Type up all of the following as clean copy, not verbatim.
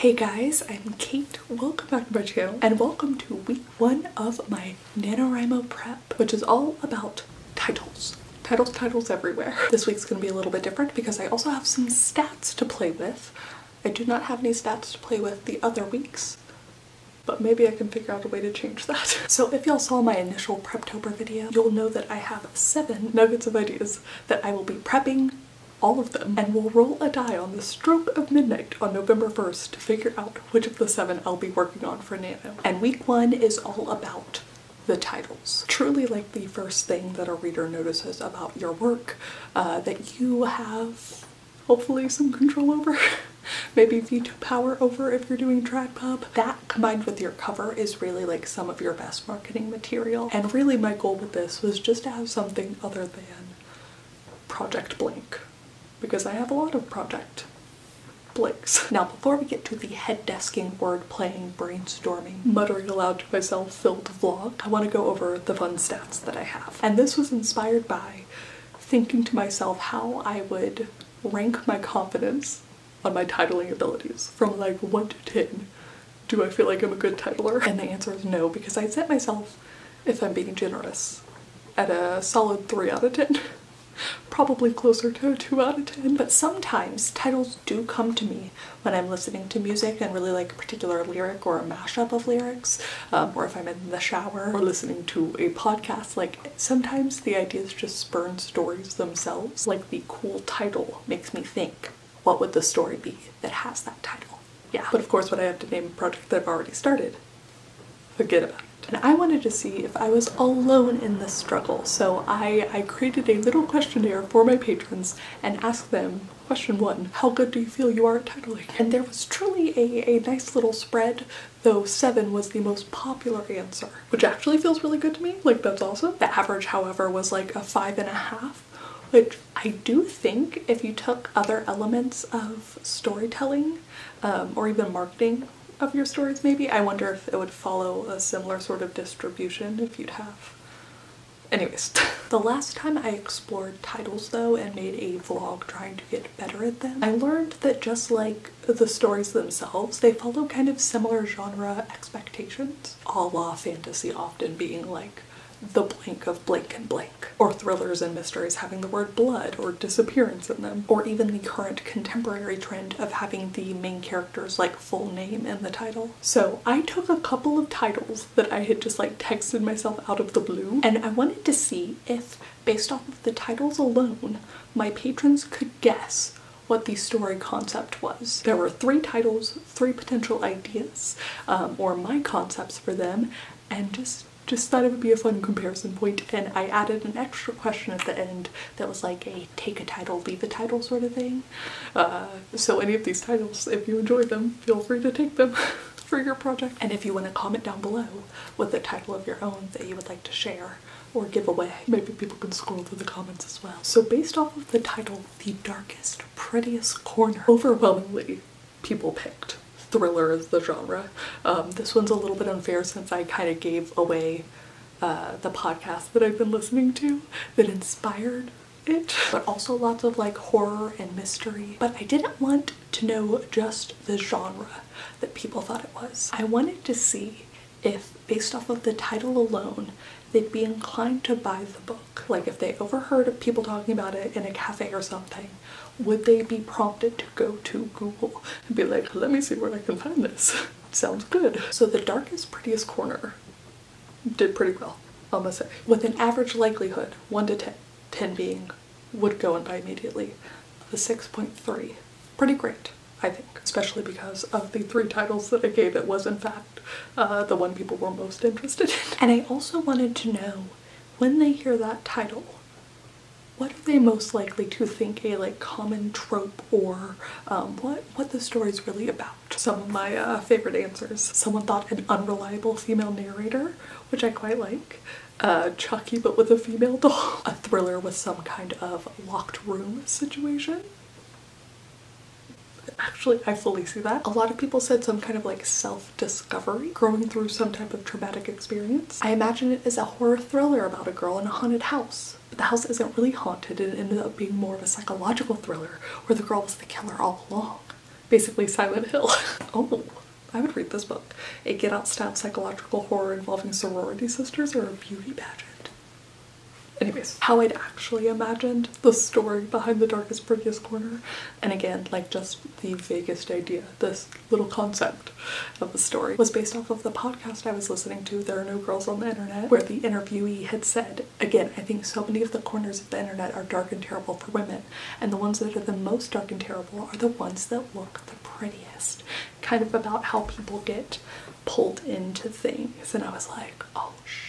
Hey guys, I'm Kate. Welcome back to my channel and welcome to week 1 of my NaNoWriMo prep, which is all about titles. Titles everywhere. This week's gonna be a little bit different because I also have some stats to play with. I do not have any stats to play with the other weeks, but maybe I can figure out a way to change that. So if y'all saw my initial Preptober video, you'll know that I have 7 nuggets of ideas that I will be prepping, all of them, and we'll roll a die on the stroke of midnight on November 1st to figure out which of the 7 I'll be working on for NaNo. And week 1 is all about the titles. Truly like the first thing that a reader notices about your work that you have hopefully some control over. Maybe veto power over if you're doing trad pub. That combined with your cover is really like some of your best marketing material. And really my goal with this was just to have something other than project blank, because I have a lot of project blanks. Now before we get to the head desking, word playing, brainstorming, muttering aloud to myself filled vlog, I want to go over the fun stats that I have. And this was inspired by thinking to myself how I would rank my confidence on my titling abilities from like 1 to 10. Do I feel like I'm a good titler? And the answer is no, because I set myself, if I'm being generous, at a solid 3 out of 10. Probably closer to a 2 out of 10. But sometimes titles do come to me when I'm listening to music and really like a particular lyric or a mashup of lyrics, or if I'm in the shower or listening to a podcast. Like sometimes the ideas just spurn stories themselves. Like the cool title makes me think, what would the story be that has that title? Yeah, but of course when I have to name a project that I've already started, forget about it. And I wanted to see if I was alone in this struggle, so I created a little questionnaire for my patrons and asked them, question 1, how good do you feel you are at titling? And there was truly a nice little spread, though 7 was the most popular answer, which actually feels really good to me. Like, that's awesome. The average, however, was like a 5.5, which I do think if you took other elements of storytelling or even marketing of your stories maybe, I wonder if it would follow a similar sort of distribution if you'd have. Anyways, the last time I explored titles though and made a vlog trying to get better at them, I learned that just like the stories themselves, they follow kind of similar genre expectations, a la fantasy often being like the blank of blank and blank, or thrillers and mysteries having the word blood or disappearance in them, or even the current contemporary trend of having the main character's like full name in the title. So I took a couple of titles that I had just like texted myself out of the blue, and I wanted to see if, based off of the titles alone, my patrons could guess what the story concept was. There were 3 titles, 3 potential ideas, or my concepts for them, and just thought it would be a fun comparison point, and I added an extra question at the end that was like a take a title, leave a title sort of thing. So any of these titles, if you enjoy them, feel free to take them for your project. And if you want to comment down below with a title of your own that you would like to share or give away, maybe people can scroll through the comments as well. So based off of the title, The Darkest, Prettiest Corner, overwhelmingly people picked thriller is the genre. This one's a little bit unfair since I kind of gave away the podcast that I've been listening to that inspired it, but also lots of like horror and mystery. But I didn't want to know just the genre that people thought it was. I wanted to see if, based off of the title alone, they'd be inclined to buy the book. Like if they overheard people talking about it in a cafe or something, would they be prompted to go to Google and be like, let me see where I can find this. Sounds good. So The Darkest, Prettiest Corner did pretty well, I must say. With an average likelihood, 1 to 10, 10 being would go and buy immediately, the 6.3. Pretty great, I think, especially because of the 3 titles that I gave, it was in fact the one people were most interested in. And I also wanted to know, when they hear that title, what are they most likely to think a like common trope or what the story's really about? Some of my favorite answers. Someone thought an unreliable female narrator, which I quite like. Chucky but with a female doll. A thriller with some kind of locked room situation. Actually, I fully see that. A lot of people said some kind of like self-discovery, growing through some type of traumatic experience. I imagine it as a horror thriller about a girl in a haunted house. But the house isn't really haunted, it ended up being more of a psychological thriller where the girl was the killer all along. Basically Silent Hill. Oh, I would read this book. A Get Out style psychological horror involving sorority sisters or a beauty pageant. Anyways, how I'd actually imagined the story behind The Darkest Prettiest Corner, and again, like just the vaguest idea, this little concept of the story was based off of the podcast I was listening to, There Are No Girls on the Internet, where the interviewee had said, again, I think so many of the corners of the internet are dark and terrible for women, and the ones that are the most dark and terrible are the ones that look the prettiest. Kind of about how people get pulled into things, and I was like, oh shit.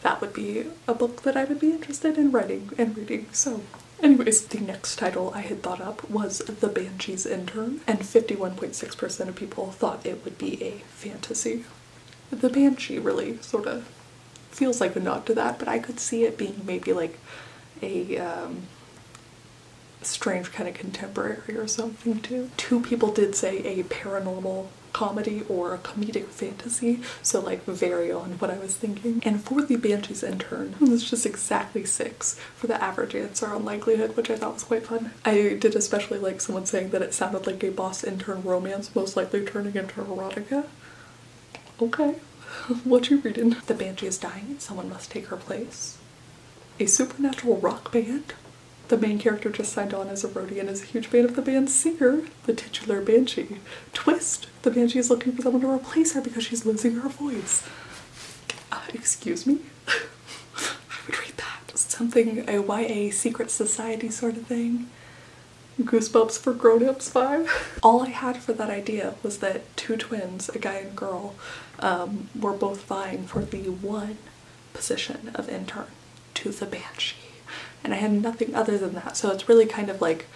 That would be a book that I would be interested in writing and reading. So anyways, the next title I had thought up was The Banshee's Intern, and 51.6% of people thought it would be a fantasy. The Banshee really sort of feels like a nod to that, but I could see it being maybe like a strange kind of contemporary or something too. 2 people did say a paranormal comedy or a comedic fantasy, so like very on what I was thinking. And for The Banshee's Intern, it was just exactly 6 for the average answer on likelihood, which I thought was quite fun. I did especially like someone saying that it sounded like a boss intern romance, most likely turning into erotica. Okay, what you reading? The Banshee is dying, someone must take her place. A supernatural rock band. The main character just signed on as a roadie and is a huge fan of the band's singer, the titular Banshee. Twist! The Banshee is looking for someone to replace her because she's losing her voice. Excuse me? I would read that. Something, a YA secret society sort of thing. Goosebumps for grown-ups vibe. All I had for that idea was that 2 twins, a guy and a girl, were both vying for the one position of intern to the Banshee. And I had nothing other than that, so it's really kind of like,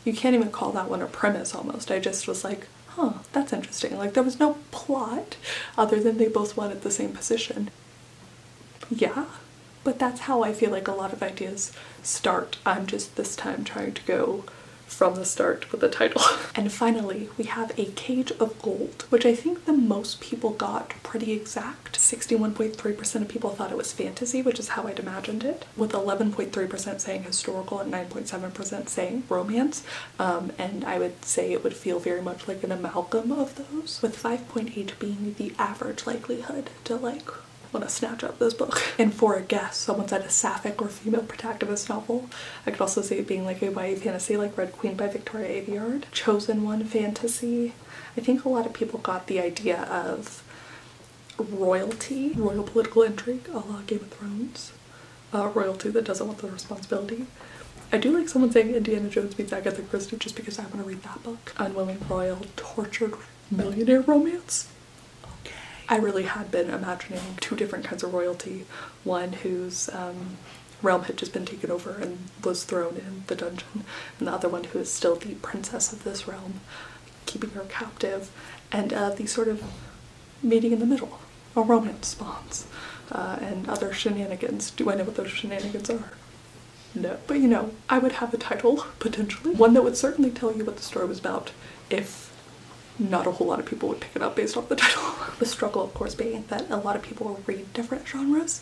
you can't even call that one a premise almost. I just was like, huh, that's interesting. Like, there was no plot other than they both wanted the same position. Yeah, but that's how I feel like a lot of ideas start. I'm just this time trying to go from the start with the title. And finally, we have A Cage of Gold, which I think the most people got pretty exact. 61.3% of people thought it was fantasy, which is how I'd imagined it, with 11.3% saying historical and 9.7% saying romance. And I would say it would feel very much like an amalgam of those, with 5.8 being the average likelihood to like want to snatch up this book. And for a guess, someone said a sapphic or female protagonist novel. I could also see it being like a YA fantasy like Red Queen by Victoria Aveyard. Chosen One fantasy. I think a lot of people got the idea of royalty, royal political intrigue, a la Game of Thrones. Royalty that doesn't want the responsibility. I do like someone saying Indiana Jones meets Agatha Christie just because I want to read that book. Unwilling royal tortured millionaire romance. I really had been imagining 2 different kinds of royalty. One whose realm had just been taken over and was thrown in the dungeon, and the other one who is still the princess of this realm, keeping her captive, and the sort of meeting in the middle, a romance spawns, and other shenanigans. Do I know what those shenanigans are? No. But you know, I would have a title, potentially. One that would certainly tell you what the story was about if not a whole lot of people would pick it up based off the title. The struggle, of course, being that a lot of people read different genres,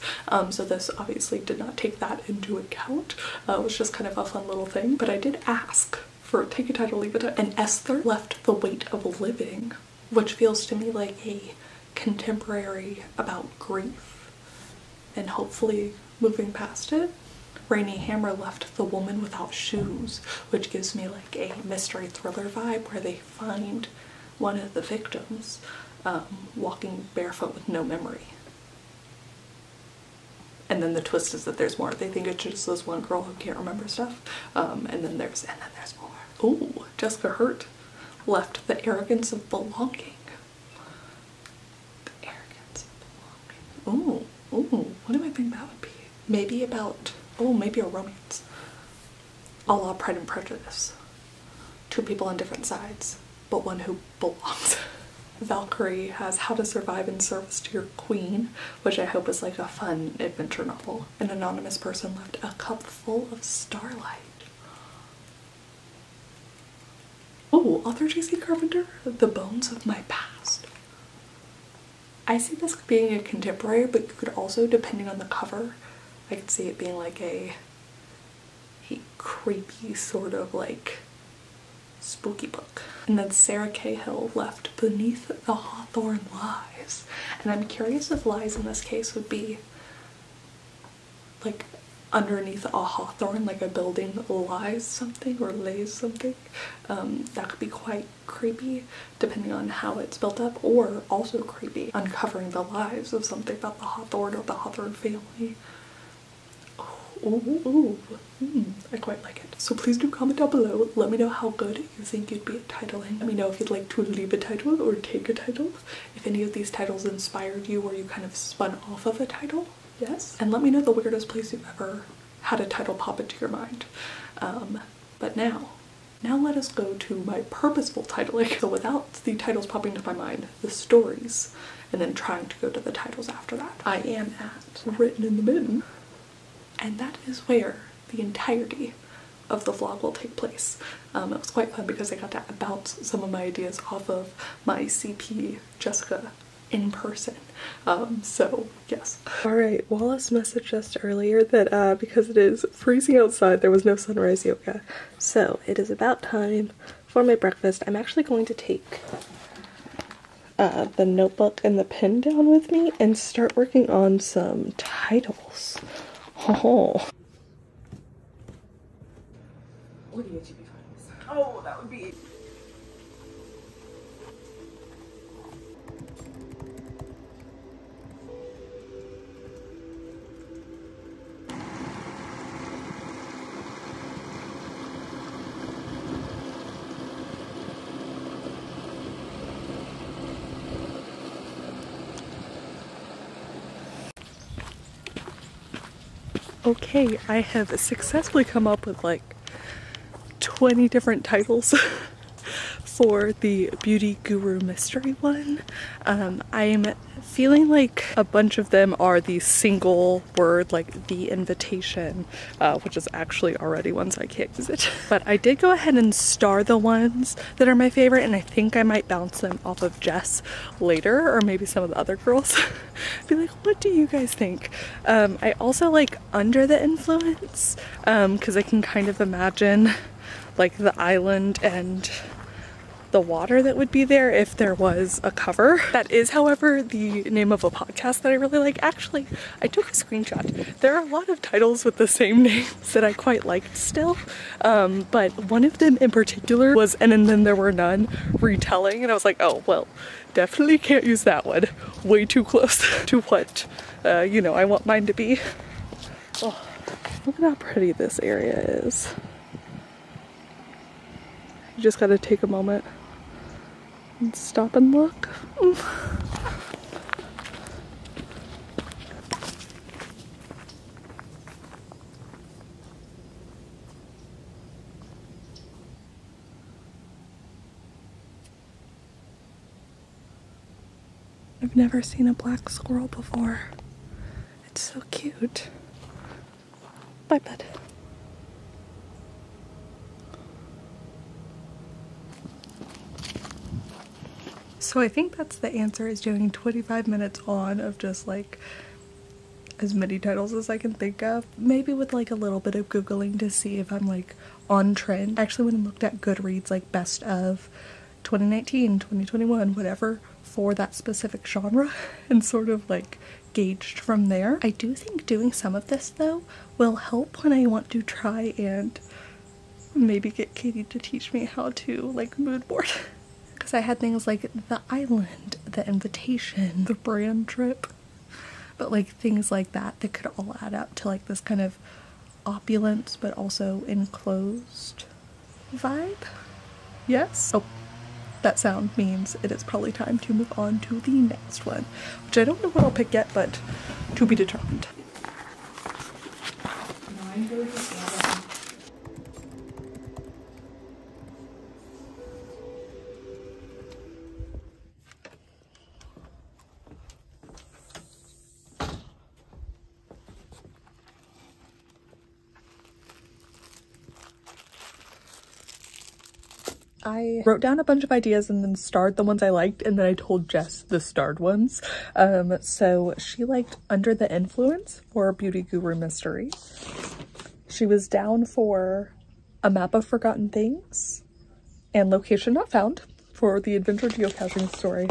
so this obviously did not take that into account. It was just kind of a fun little thing, but I did ask for take a title, leave a title. And Esther left The Weight of Living, which feels to me like a contemporary about grief and hopefully moving past it. Rainy Hammer left The Woman Without Shoes, which gives me like a mystery thriller vibe where they find one of the victims walking barefoot with no memory. And then the twist is that there's more. They think it's just this one girl who can't remember stuff. And then there's more. Ooh, Jessica Hurt left The Arrogance of Belonging. The Arrogance of Belonging. Ooh, what do I think that would be? Maybe about, maybe a romance. A la Pride and Prejudice. 2 people on different sides, but one who belongs. Valkyrie has How to Survive in Service to Your Queen, which I hope is like a fun adventure novel. An anonymous person left A Cup Full of Starlight. Oh, author J.C. Carpenter, The Bones of My Past. I see this being a contemporary, but you could also, depending on the cover, I could see it being like a creepy sort of like spooky book. And then Sarah Cahill left Beneath the Hawthorn Lies. And I'm curious if lies in this case would be like underneath a hawthorn, like a building lies something or lays something. That could be quite creepy depending on how it's built up, or also creepy uncovering the lies of something about the Hawthorn or the Hawthorn family. Ooh, I quite like it. So please do comment down below. Let me know how good you think you'd be at titling. Let me know if you'd like to leave a title or take a title. If any of these titles inspired you or you kind of spun off of a title. Yes. And let me know the weirdest place you've ever had a title pop into your mind. But now let us go to my purposeful titling. So without the titles popping to my mind, the stories, and then trying to go to the titles after that. I am at Written in the Mitten. And that is where the entirety of the vlog will take place. It was quite fun because I got to bounce some of my ideas off of my CP Jessica in person. So yes. Alright, Wallace messaged us earlier that because it is freezing outside, there was no sunrise yoga. So it is about time for my breakfast. I'm actually going to take the notebook and the pen down with me and start working on some titles. Oh. What do you be finals? Oh, that would be. Okay, I have successfully come up with like 20 different titles for the Beauty Guru Mystery one. I'm feeling like a bunch of them are the single word, like The Invitation, which is actually already ones I can't use it. But I did go ahead and star the ones that are my favorite, and I think I might bounce them off of Jess later, or maybe some of the other girls. Be like, what do you guys think? I also like Under the Influence, because I can kind of imagine like the island and the water that would be there if there was a cover. That is, however, the name of a podcast that I really like. Actually, I took a screenshot. There are a lot of titles with the same names that I quite liked still, but one of them in particular was And Then There Were None retelling, and I was like, oh, well, definitely can't use that one. Way too close to what, you know, I want mine to be. Oh, look at how pretty this area is. You just gotta take a moment and stop and look. I've never seen a black squirrel before. It's so cute. Bye, bud. So I think that's the answer, is doing 25 minutes on of just like as many titles as I can think of, maybe with like a little bit of Googling to see if I'm like on trend. I actually went and looked at Goodreads, like best of 2019, 2021, whatever, for that specific genre, and sort of like gauged from there. I do think doing some of this though will help when I want to try and maybe get Katie to teach me how to like mood board. Because I had things like The Island, The Invitation, The Brand Trip, but like things like that that could all add up to like this kind of opulent but also enclosed vibe. Yes? Oh, that sound means it is probably time to move on to the next one, which I don't know what I'll pick yet, but to be determined. I wrote down a bunch of ideas and then starred the ones I liked, and then I told Jess the starred ones. So she liked Under the Influence for Beauty Guru Mystery. She was down for A Map of Forgotten Things and location not found for the adventure geocaching story.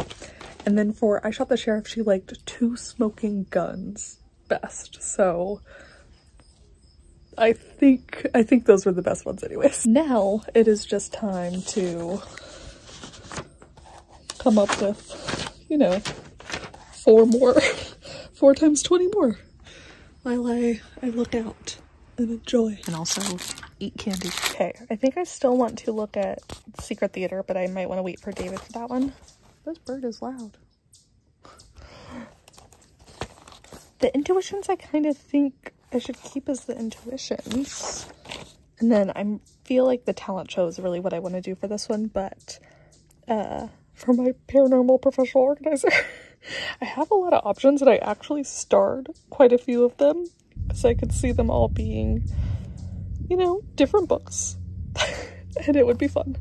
And then for I Shot the Sheriff, she liked two smoking guns best. So I think those were the best ones anyways. Now it is just time to come up with, you know, 4 times 20 more while I look out and enjoy and also eat candy. Okay, I think I still want to look at Secret Theater, but I might want to wait for David for that one. This bird is loud. The intuitions I kind of think I should keep as the intuitions. And then I feel like the talent show is really what I want to do for this one, but for my paranormal professional organizer, I have a lot of options and I actually starred quite a few of them because I could see them all being, you know, different books and it would be fun.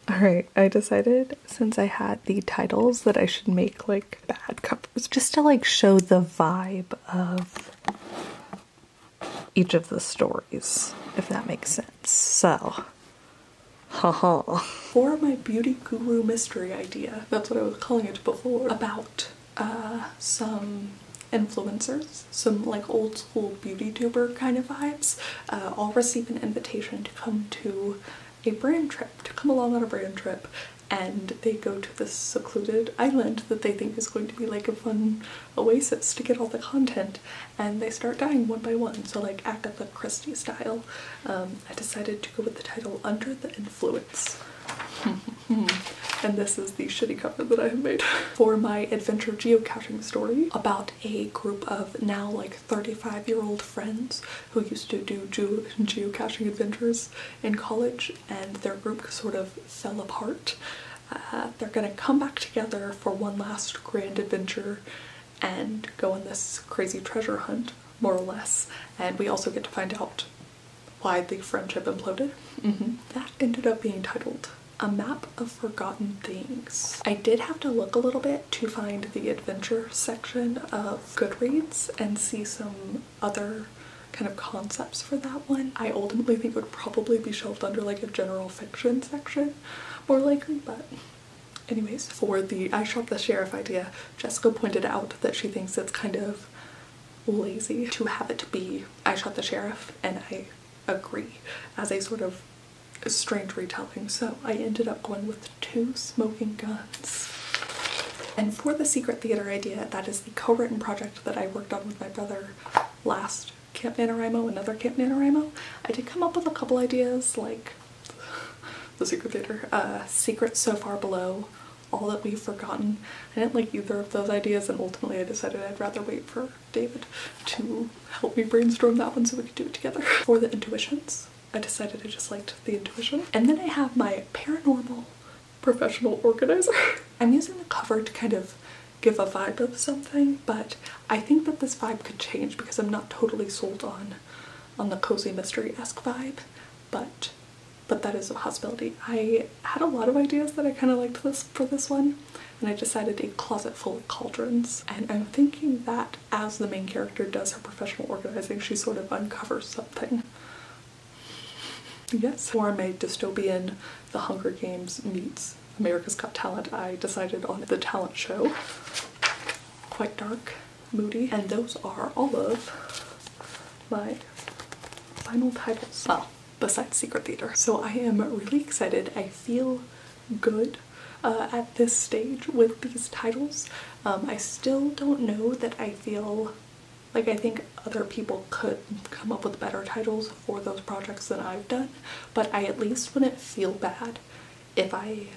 Alright, I decided since I had the titles that I should make like bad covers just to like show the vibe of each of the stories, if that makes sense. So, haha. For my beauty guru mystery idea, that's what I was calling it before, about some influencers, some like old school beauty tuber kind of vibes, I'll receive an invitation to come to a brand trip, to come along on a brand trip, and they go to this secluded island that they think is going to be like a fun oasis to get all the content, and they start dying one by one, so like Agatha Christie style. I decided to go with the title Under the Influence. And this is the shitty cover that I have made for my adventure geocaching story about a group of now like 35-year-old friends who used to do geocaching adventures in college, and their group sort of fell apart. They're gonna come back together for one last grand adventure and go on this crazy treasure hunt, more or less, and we also get to find out why the friendship imploded. That ended up being titled A Map of Forgotten Things. I did have to look a little bit to find the adventure section of Goodreads and see some other kind of concepts for that one. I ultimately think it would probably be shelved under like a general fiction section, more likely, but anyways. For the I Shot the Sheriff idea, Jessica pointed out that she thinks it's kind of lazy to have it be I Shot the Sheriff, and I agree, as a sort of strange retelling, so I ended up going with two smoking guns. And for the Secret Theater idea, that is the co-written project that I worked on with my brother last Camp NaNoWriMo, another Camp NaNoWriMo. I did come up with a couple ideas, like the Secret Theater, Secrets So Far Below, All That We've Forgotten. I didn't like either of those ideas, and ultimately I decided I'd rather wait for David to help me brainstorm that one so we could do it together. For the intuitions, I decided I just liked the intuition. And then I have my paranormal professional organizer. I'm using the cover to kind of give a vibe of something, but I think that this vibe could change because I'm not totally sold on the cozy mystery-esque vibe, but that is a possibility. I had a lot of ideas that I kind of liked for this one, and I decided a closet full of cauldrons, and I'm thinking that as the main character does her professional organizing, she sort of uncovers something. Yes. For my dystopian The Hunger Games meets America's Got Talent, I decided on the talent show. Quite dark, moody, and those are all of my final titles. Well, besides Secret Theater. So I am really excited. I feel good at this stage with these titles. I still don't know that I feel like, I think other people could come up with better titles for those projects than I've done, but I at least wouldn't feel bad if I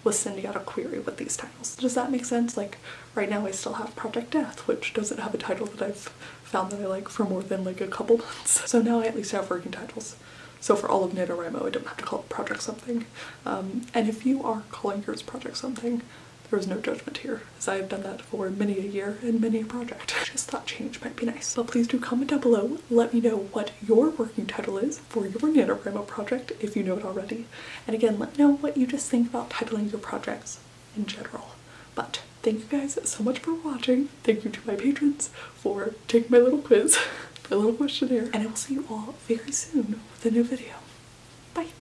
was sending out a query with these titles. Does that make sense? Like, right now I still have Project Death, which doesn't have a title that I've found that I like for more than like a couple months. So now I at least have working titles. So for all of NaNoWriMo, I don't have to call it Project something. And if you are calling yours Project something, There was no judgment here, as I have done that for many a year and many a project. I just thought change might be nice. But please do comment down below. Let me know what your working title is for your NaNoWriMo project, if you know it already. And again, let me know what you just think about titling your projects in general. But thank you guys so much for watching. Thank you to my patrons for taking my little quiz, my little questionnaire. And I will see you all very soon with a new video. Bye.